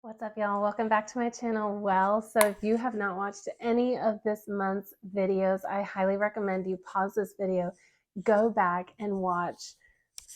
What's up, y'all? Welcome back to my channel. So if you have not watched any of this month's videos, I highly recommend you pause this video, go back and watch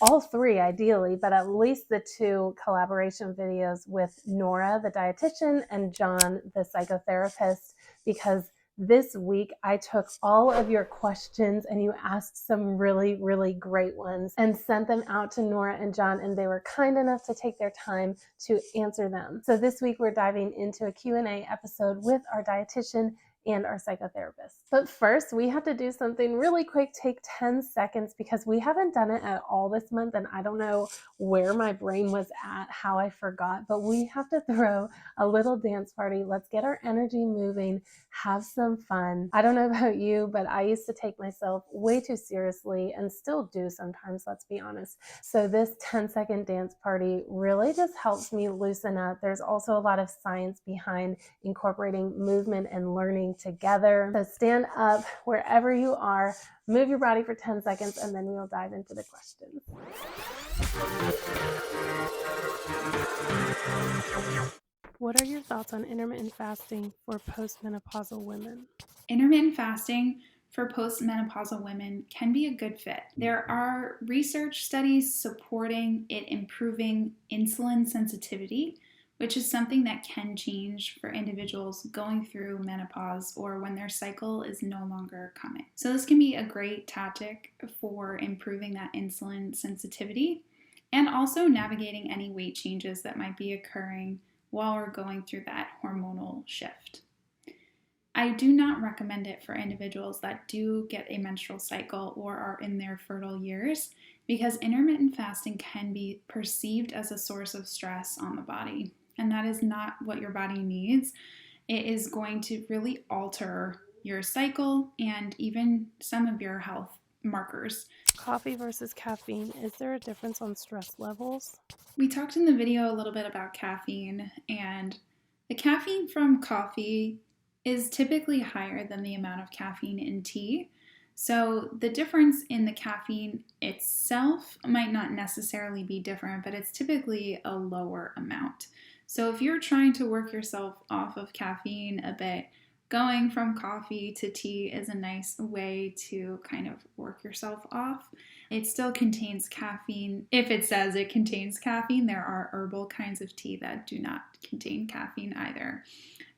all three ideally, but at least the two collaboration videos with NORAH, the dietitian, and John, the psychotherapist, because this week I took all of your questions and you asked some really, really great ones and sent them out to NORAH and John, and they were kind enough to take their time to answer them. So this week we're diving into a Q&A episode with our dietitian and our psychotherapist. But first, we have to do something really quick, take 10 seconds, because we haven't done it at all this month, and I don't know where my brain was at, how I forgot, but we have to throw a little dance party. Let's get our energy moving, have some fun. I don't know about you, but I used to take myself way too seriously and still do sometimes, let's be honest. So this 10-second dance party really just helps me loosen up. There's also a lot of science behind incorporating movement and learning together. So stand up wherever you are, move your body for 10 seconds, and then we'll dive into the questions. What are your thoughts on intermittent fasting for postmenopausal women? Intermittent fasting for postmenopausal women can be a good fit. There are research studies supporting it improving insulin sensitivity, which is something that can change for individuals going through menopause or when their cycle is no longer coming. So this can be a great tactic for improving that insulin sensitivity and also navigating any weight changes that might be occurring while we're going through that hormonal shift. I do not recommend it for individuals that do get a menstrual cycle or are in their fertile years, because intermittent fasting can be perceived as a source of stress on the body, and that is not what your body needs. It is going to really alter your cycle and even some of your health markers. Coffee versus caffeine, is there a difference on stress levels? We talked in the video a little bit about caffeine, and the caffeine from coffee is typically higher than the amount of caffeine in tea. So the difference in the caffeine itself might not necessarily be different, but it's typically a lower amount. So if you're trying to work yourself off of caffeine a bit, going from coffee to tea is a nice way to kind of work yourself off. It still contains caffeine. If it says it contains caffeine, there are herbal kinds of tea that do not contain caffeine either.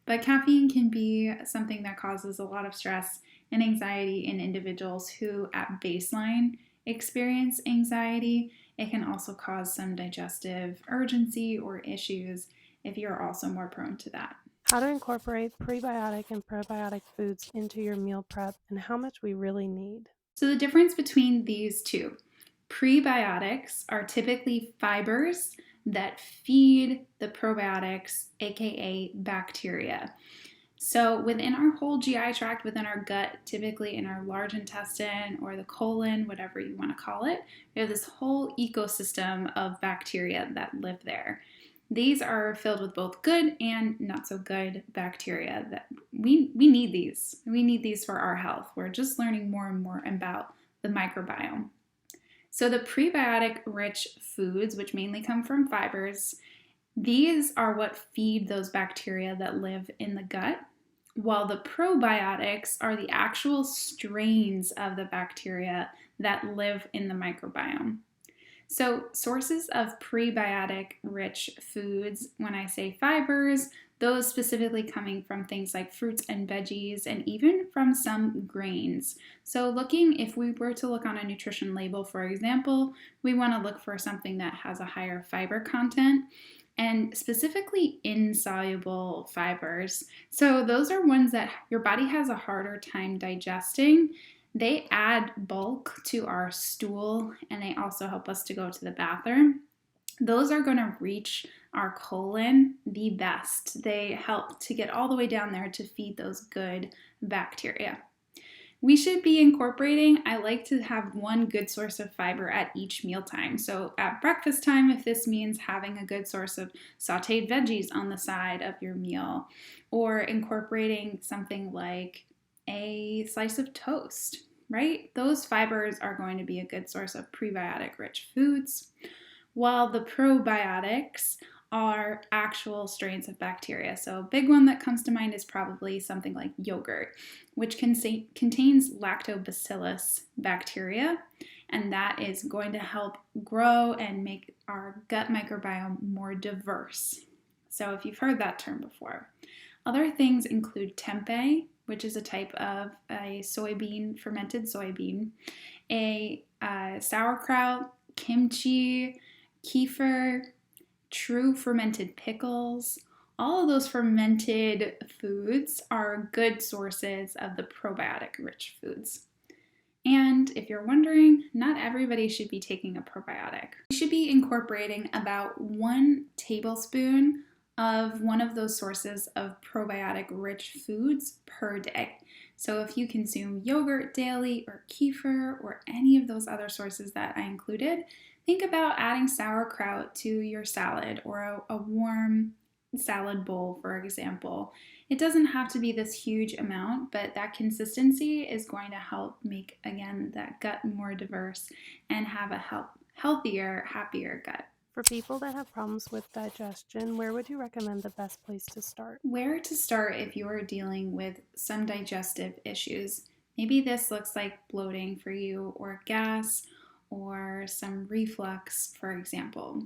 But caffeine can be something that causes a lot of stress and anxiety in individuals who at baseline experience anxiety. It can also cause some digestive urgency or issues if you're also more prone to that. How to incorporate prebiotic and probiotic foods into your meal prep, and how much we really need. So the difference between these two, prebiotics are typically fibers that feed the probiotics, aka bacteria. So within our whole GI tract, within our gut, typically in our large intestine or the colon, whatever you want to call it, we have this whole ecosystem of bacteria that live there. These are filled with both good and not so good bacteria that we need these. We need these for our health. We're just learning more and more about the microbiome. So the prebiotic rich foods, which mainly come from fibers, these are what feed those bacteria that live in the gut, while the probiotics are the actual strains of the bacteria that live in the microbiome. So sources of prebiotic rich foods, when I say fibers, those specifically coming from things like fruits and veggies and even from some grains. So if we were to look on a nutrition label, for example, we want to look for something that has a higher fiber content and specifically insoluble fibers. So those are ones that your body has a harder time digesting. They add bulk to our stool and they also help us to go to the bathroom. Those are going to reach our colon the best. They help to get all the way down there to feed those good bacteria. We should be incorporating, I like to have one good source of fiber at each mealtime. So at breakfast time, if this means having a good source of sauteed veggies on the side of your meal, or incorporating something like a slice of toast, right? Those fibers are going to be a good source of prebiotic rich foods, while the probiotics are actual strains of bacteria. So a big one that comes to mind is probably something like yogurt, which contains lactobacillus bacteria, and that is going to help grow and make our gut microbiome more diverse. So if you've heard that term before. Other things include tempeh, which is a type of a soybean, fermented soybean, a sauerkraut, kimchi, kefir, true fermented pickles. All of those fermented foods are good sources of the probiotic rich foods. And if you're wondering, not everybody should be taking a probiotic. You should be incorporating about 1 tablespoon of one of those sources of probiotic rich foods per day. So if you consume yogurt daily or kefir or any of those other sources that I included, think about adding sauerkraut to your salad or a warm salad bowl, for example. It doesn't have to be this huge amount, but that consistency is going to help make, again, that gut more diverse and have a healthier, happier gut. For people that have problems with digestion, where would you recommend the best place to start? Where to start if you are dealing with some digestive issues? Maybe this looks like bloating for you, or gas, or some reflux, for example.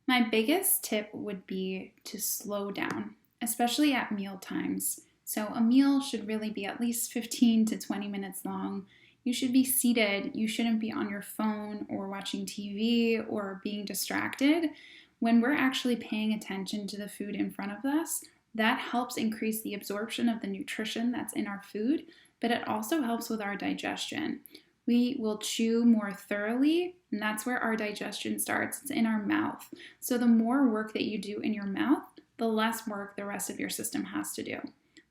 My biggest tip would be to slow down, especially at meal times. So a meal should really be at least 15 to 20 minutes long. You should be seated. You shouldn't be on your phone or watching TV or being distracted. When we're actually paying attention to the food in front of us, that helps increase the absorption of the nutrition that's in our food, but it also helps with our digestion. We will chew more thoroughly, and that's where our digestion starts. It's in our mouth. So the more work that you do in your mouth, the less work the rest of your system has to do.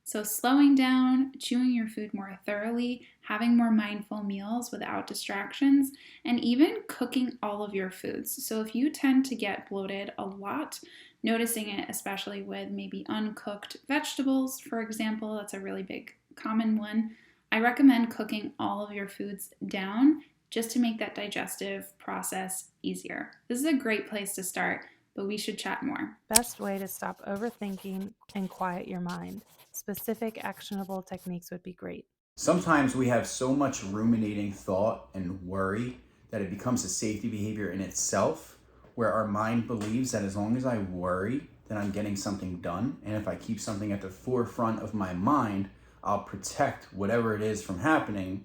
So slowing down, chewing your food more thoroughly, having more mindful meals without distractions, and even cooking all of your foods. So if you tend to get bloated a lot, noticing it especially with maybe uncooked vegetables, for example, that's a really big common one. I recommend cooking all of your foods down just to make that digestive process easier. This is a great place to start, but we should chat more. Best way to stop overthinking and quiet your mind. Specific actionable techniques would be great. Sometimes we have so much ruminating thought and worry that it becomes a safety behavior in itself, where our mind believes that as long as I worry, then I'm getting something done. And if I keep something at the forefront of my mind, I'll protect whatever it is from happening.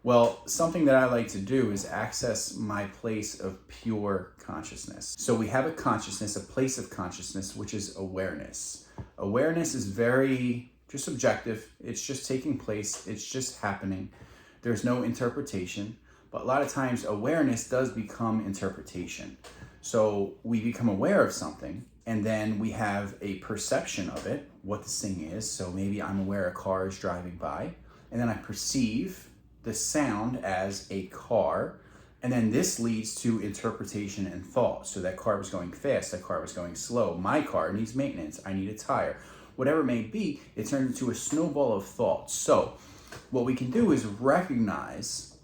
Well, something that I like to do is access my place of pure consciousness. So we have a consciousness, a place of consciousness, which is awareness. Awareness is very just subjective. It's just taking place. It's just happening. There's no interpretation. But a lot of times awareness does become interpretation. So we become aware of something, and then we have a perception of it, what this thing is. So maybe I'm aware a car is driving by, and then I perceive the sound as a car, and then this leads to interpretation and thought. So that car was going fast, that car was going slow, my car needs maintenance, I need a tire. Whatever it may be, it turns into a snowball of thoughts. So what we can do is recognize,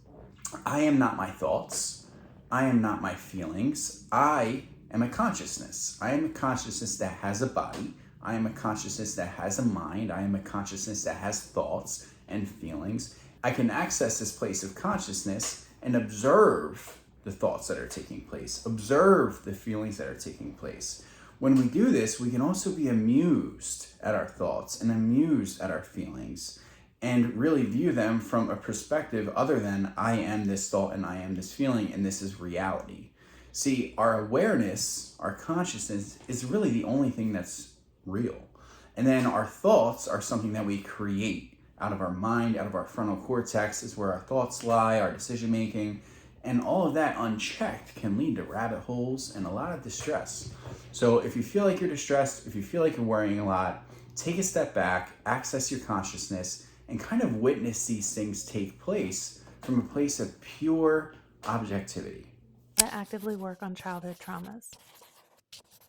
I am not my thoughts, I am not my feelings, I am a consciousness. I am a consciousness that has a body, I am a consciousness that has a mind, I am a consciousness that has thoughts and feelings. I can access this place of consciousness and observe the thoughts that are taking place, observe the feelings that are taking place. When we do this, we can also be amused at our thoughts and amused at our feelings and really view them from a perspective other than I am this thought and I am this feeling and this is reality. See, our awareness, our consciousness is really the only thing that's real. And then our thoughts are something that we create out of our mind, out of our frontal cortex is where our thoughts lie, our decision making, and all of that unchecked can lead to rabbit holes and a lot of distress. So if you feel like you're distressed, if you feel like you're worrying a lot, take a step back, access your consciousness, and kind of witness these things take place from a place of pure objectivity. I actively work on childhood traumas.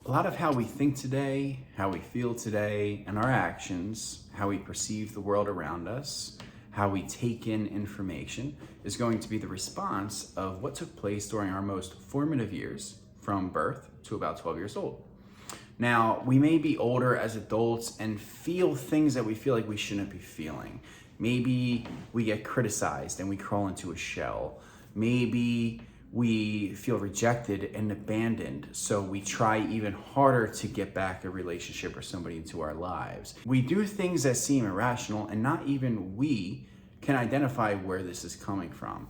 A lot of how we think today, how we feel today, and our actions, how we perceive the world around us, how we take in information, is going to be the response of what took place during our most formative years from birth to about 12 years old. Now, we may be older as adults and feel things that we feel like we shouldn't be feeling. Maybe we get criticized and we crawl into a shell. Maybe we feel rejected and abandoned, so we try even harder to get back a relationship or somebody into our lives. We do things that seem irrational, and not even we can identify where this is coming from.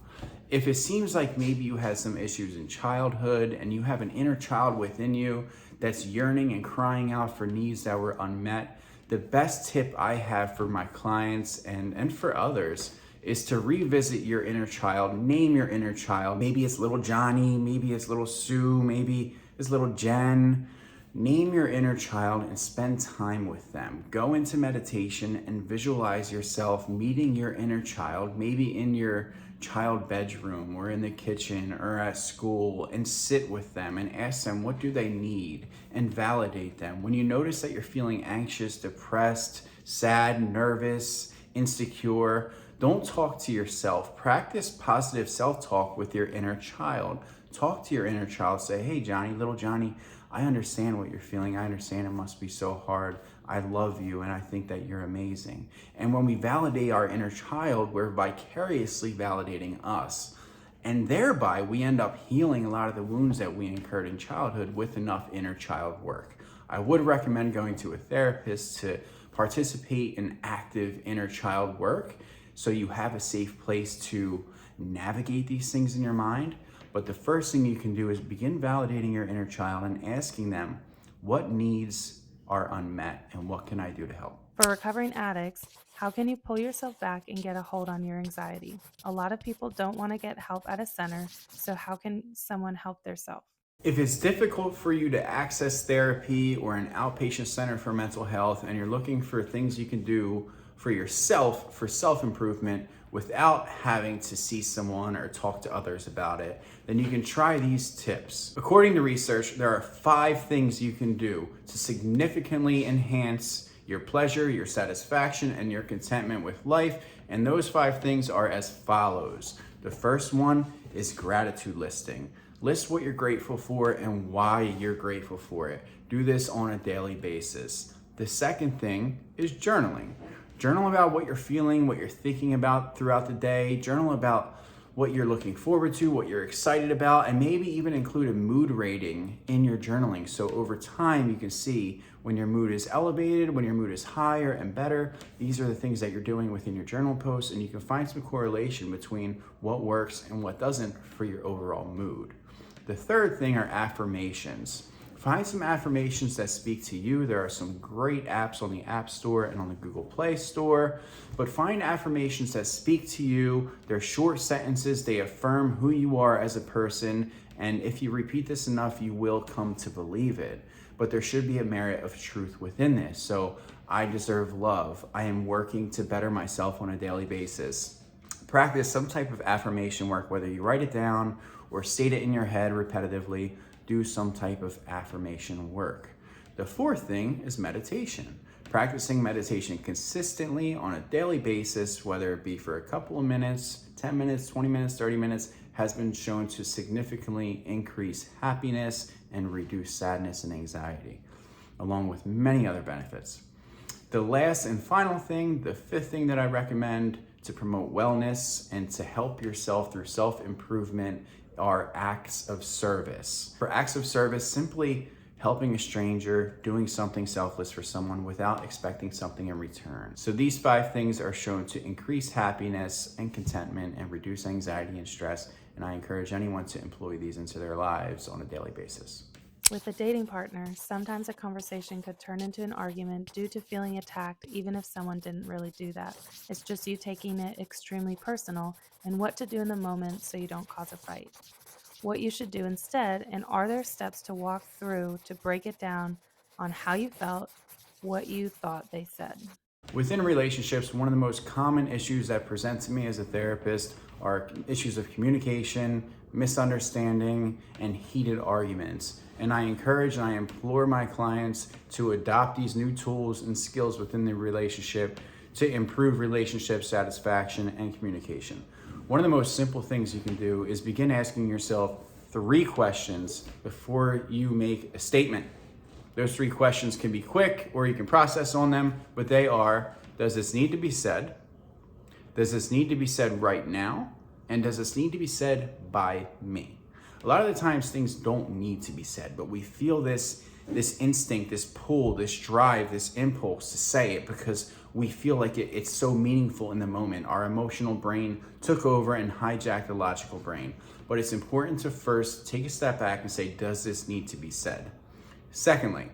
If it seems like maybe you had some issues in childhood and you have an inner child within you that's yearning and crying out for needs that were unmet, the best tip I have for my clients and for others is to revisit your inner child, name your inner child. Maybe it's little Johnny, maybe it's little Sue, maybe it's little Jen. Name your inner child and spend time with them. Go into meditation and visualize yourself meeting your inner child, maybe in your child bedroom or in the kitchen or at school, and sit with them and ask them what do they need and validate them. When you notice that you're feeling anxious, depressed, sad, nervous, insecure, don't talk to yourself. Practice positive self-talk with your inner child. Talk to your inner child. Say, hey, Johnny, little Johnny, I understand what you're feeling. I understand it must be so hard. I love you and I think that you're amazing. And when we validate our inner child, we're vicariously validating us. And thereby, we end up healing a lot of the wounds that we incurred in childhood with enough inner child work. I would recommend going to a therapist to participate in active inner child work, so you have a safe place to navigate these things in your mind. But the first thing you can do is begin validating your inner child and asking them, what needs are unmet and what can I do to help? For recovering addicts, how can you pull yourself back and get a hold on your anxiety? A lot of people don't want to get help at a center, so how can someone help themselves? If it's difficult for you to access therapy or an outpatient center for mental health and you're looking for things you can do for yourself, for self-improvement, without having to see someone or talk to others about it, then you can try these tips. According to research, there are 5 things you can do to significantly enhance your pleasure, your satisfaction, and your contentment with life. And those 5 things are as follows. The first one is gratitude listing. List what you're grateful for and why you're grateful for it. Do this on a daily basis. The second thing is journaling. Journal about what you're feeling, what you're thinking about throughout the day. Journal about what you're looking forward to, what you're excited about, and maybe even include a mood rating in your journaling. So over time, you can see when your mood is elevated, when your mood is higher and better. These are the things that you're doing within your journal posts, and you can find some correlation between what works and what doesn't for your overall mood. The third thing are affirmations. Find some affirmations that speak to you. There are some great apps on the App Store and on the Google Play Store, but find affirmations that speak to you. They're short sentences. They affirm who you are as a person, and if you repeat this enough, you will come to believe it. But there should be a merit of truth within this. So, I deserve love. I am working to better myself on a daily basis. Practice some type of affirmation work, whether you write it down or state it in your head repetitively. Do some type of affirmation work. The fourth thing is meditation. Practicing meditation consistently on a daily basis, whether it be for a couple of minutes, 10 minutes, 20 minutes, 30 minutes, has been shown to significantly increase happiness and reduce sadness and anxiety, along with many other benefits. The last and final thing, the fifth thing that I recommend to promote wellness and to help yourself through self-improvement are acts of service. For acts of service, simply helping a stranger, doing something selfless for someone without expecting something in return. So these 5 things are shown to increase happiness and contentment and reduce anxiety and stress, and I encourage anyone to employ these into their lives on a daily basis. With a dating partner, sometimes a conversation could turn into an argument due to feeling attacked, even if someone didn't really do that. It's just you taking it extremely personal and what to do in the moment so you don't cause a fight. What you should do instead, and are there steps to walk through to break it down on how you felt, what you thought they said? Within relationships, one of the most common issues that present to me as a therapist are issues of communication, misunderstanding, and heated arguments. And I encourage and I implore my clients to adopt these new tools and skills within the relationship to improve relationship satisfaction and communication. One of the most simple things you can do is begin asking yourself 3 questions before you make a statement. Those 3 questions can be quick or you can process on them, but they are, does this need to be said? Does this need to be said right now? And does this need to be said by me? A lot of the times things don't need to be said, but we feel this instinct, this pull, this drive, this impulse to say it because we feel like it's so meaningful in the moment. Our emotional brain took over and hijacked the logical brain. But it's important to first take a step back and say, does this need to be said? Secondly,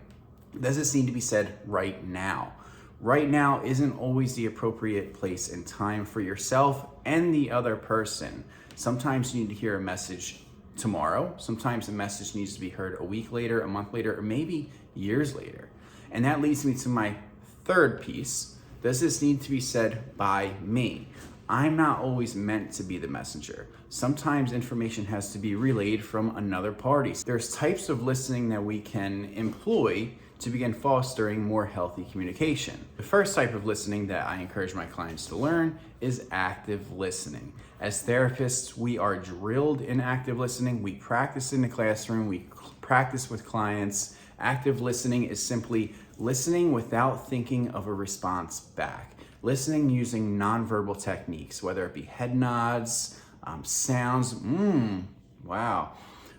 does this need to be said right now? Right now isn't always the appropriate place and time for yourself and the other person. Sometimes you need to hear a message tomorrow. Sometimes the message needs to be heard a week later, a month later, or maybe years later. And that leads me to my third piece. Does this need to be said by me? I'm not always meant to be the messenger. Sometimes information has to be relayed from another party. There's types of listening that we can employ to begin fostering more healthy communication. The first type of listening that I encourage my clients to learn is active listening. As therapists, we are drilled in active listening. We practice in the classroom, we practice with clients. Active listening is simply listening without thinking of a response back. Listening using nonverbal techniques, whether it be head nods, sounds, wow,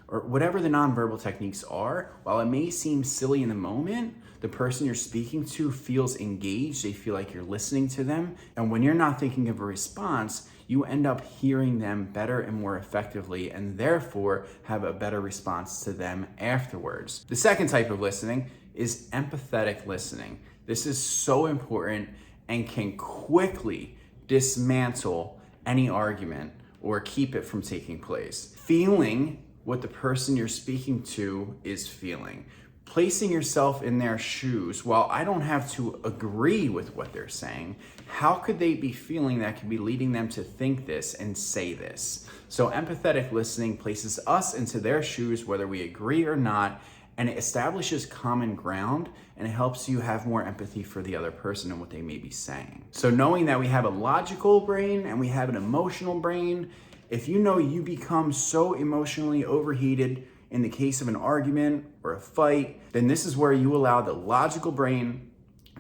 or whatever the nonverbal techniques are. While it may seem silly in the moment, the person you're speaking to feels engaged. They feel like you're listening to them. And when you're not thinking of a response, you end up hearing them better and more effectively, and therefore have a better response to them afterwards. The second type of listening is empathetic listening. This is so important and can quickly dismantle any argument or keep it from taking place. Feeling what the person you're speaking to is feeling. Placing yourself in their shoes. While I don't have to agree with what they're saying, how could they be feeling that could be leading them to think this and say this? So empathetic listening places us into their shoes, whether we agree or not, and it establishes common ground, and it helps you have more empathy for the other person and what they may be saying. So knowing that we have a logical brain and we have an emotional brain, if you know you become so emotionally overheated in the case of an argument or a fight, then this is where you allow the logical brain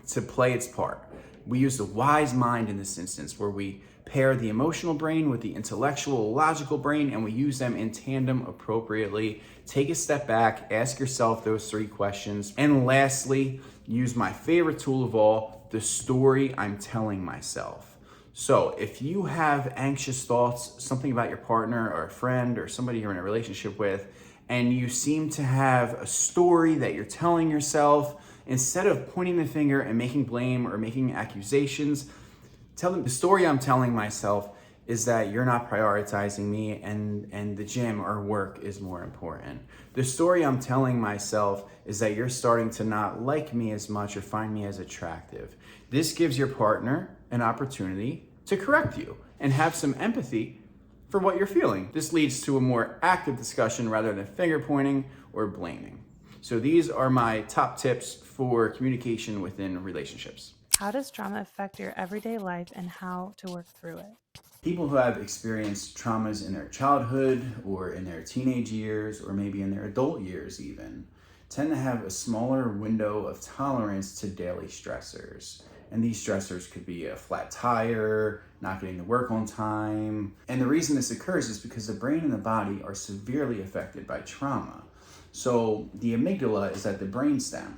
to play its part. We use the wise mind in this instance, where we pair the emotional brain with the intellectual, logical brain, and we use them in tandem appropriately. Take a step back, ask yourself those 3 questions. And lastly, use my favorite tool of all, the story I'm telling myself. So if you have anxious thoughts, something about your partner or a friend or somebody you're in a relationship with, and you seem to have a story that you're telling yourself, instead of pointing the finger and making blame or making accusations, tell them the story I'm telling myself is that you're not prioritizing me and the gym or work is more important. The story I'm telling myself is that you're starting to not like me as much or find me as attractive. This gives your partner an opportunity to correct you and have some empathy for what you're feeling. This leads to a more active discussion rather than finger pointing or blaming. So these are my top tips for communication within relationships. How does trauma affect your everyday life and how to work through it? People who have experienced traumas in their childhood or in their teenage years or maybe in their adult years even tend to have a smaller window of tolerance to daily stressors. And these stressors could be a flat tire, not getting to work on time. And the reason this occurs is because the brain and the body are severely affected by trauma. So the amygdala is at the brainstem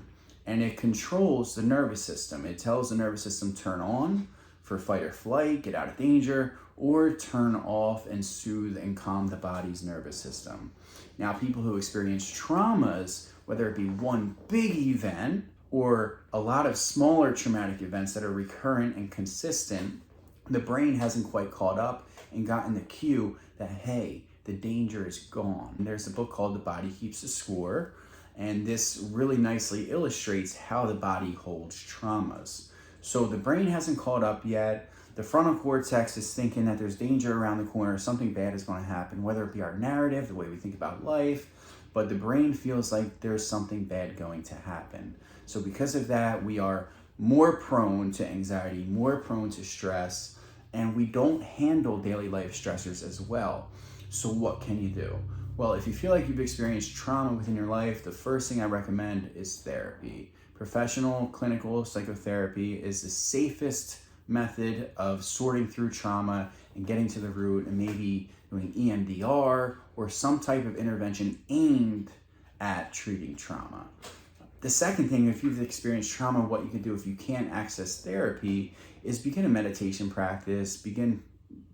and it controls the nervous system. It tells the nervous system turn on for fight or flight, get out of danger, or turn off and soothe and calm the body's nervous system. Now, people who experience traumas, whether it be one big event or a lot of smaller traumatic events that are recurrent and consistent, the brain hasn't quite caught up and gotten the cue that, hey, the danger is gone. There's a book called The Body Keeps the Score, and this really nicely illustrates how the body holds traumas. So the brain hasn't caught up yet. The frontal cortex is thinking that there's danger around the corner, something bad is going to happen, whether it be our narrative, the way we think about life, but the brain feels like there's something bad going to happen. So because of that, we are more prone to anxiety, more prone to stress, and we don't handle daily life stressors as well. So what can you do? Well, if you feel like you've experienced trauma within your life, the first thing I recommend is therapy. Professional clinical psychotherapy is the safest method of sorting through trauma and getting to the root, and maybe doing EMDR or some type of intervention aimed at treating trauma. The second thing, if you've experienced trauma, what you can do if you can't access therapy is begin a meditation practice, begin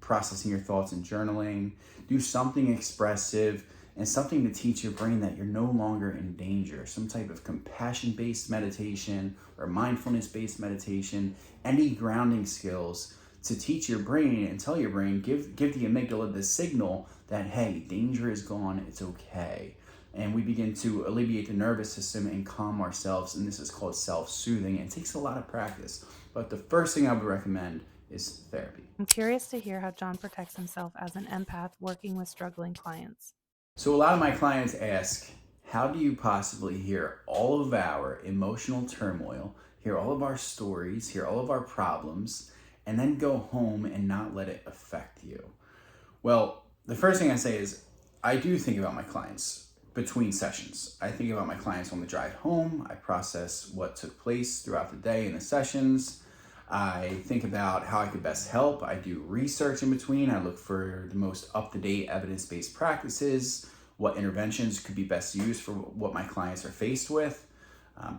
processing your thoughts and journaling, do something expressive and something to teach your brain that you're no longer in danger. Some type of compassion-based meditation or mindfulness-based meditation, any grounding skills to teach your brain and tell your brain, give the amygdala the signal that, hey, danger is gone, it's okay. And we begin to alleviate the nervous system and calm ourselves, and this is called self-soothing. It takes a lot of practice, but the first thing I would recommend is therapy. I'm curious to hear how John protects himself as an empath working with struggling clients. So a lot of my clients ask, how do you possibly hear all of our emotional turmoil, hear all of our stories, hear all of our problems, and then go home and not let it affect you? Well, the first thing I say is I do think about my clients between sessions. I think about my clients on the drive home. I process what took place throughout the day in the sessions. I think about how I could best help. I do research in between. I look for the most up-to-date evidence-based practices, what interventions could be best used for what my clients are faced with.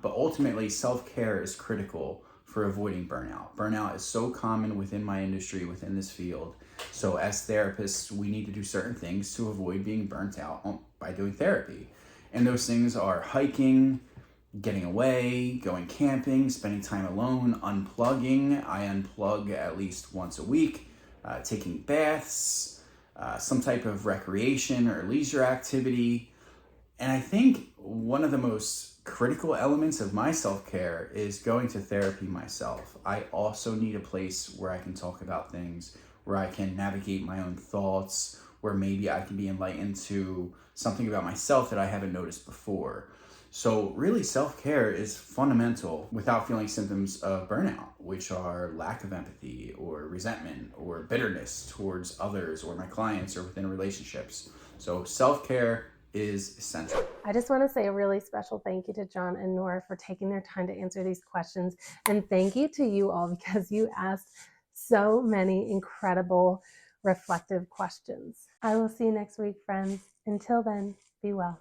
But ultimately, self-care is critical for avoiding burnout. Burnout is so common within my industry, within this field. So as therapists, we need to do certain things to avoid being burnt out by doing therapy. And those things are hiking, getting away, going camping, spending time alone, unplugging. I unplug at least once a week, taking baths, some type of recreation or leisure activity. And I think one of the most critical elements of my self-care is going to therapy myself. I also need a place where I can talk about things, where I can navigate my own thoughts, where maybe I can be enlightened to something about myself that I haven't noticed before. So really, self-care is fundamental without feeling symptoms of burnout, which are lack of empathy or resentment or bitterness towards others or my clients or within relationships. So self-care is essential. I just want to say a really special thank you to John and NORAH for taking their time to answer these questions. And thank you to you all because you asked so many incredible reflective questions. I will see you next week, friends. Until then, be well.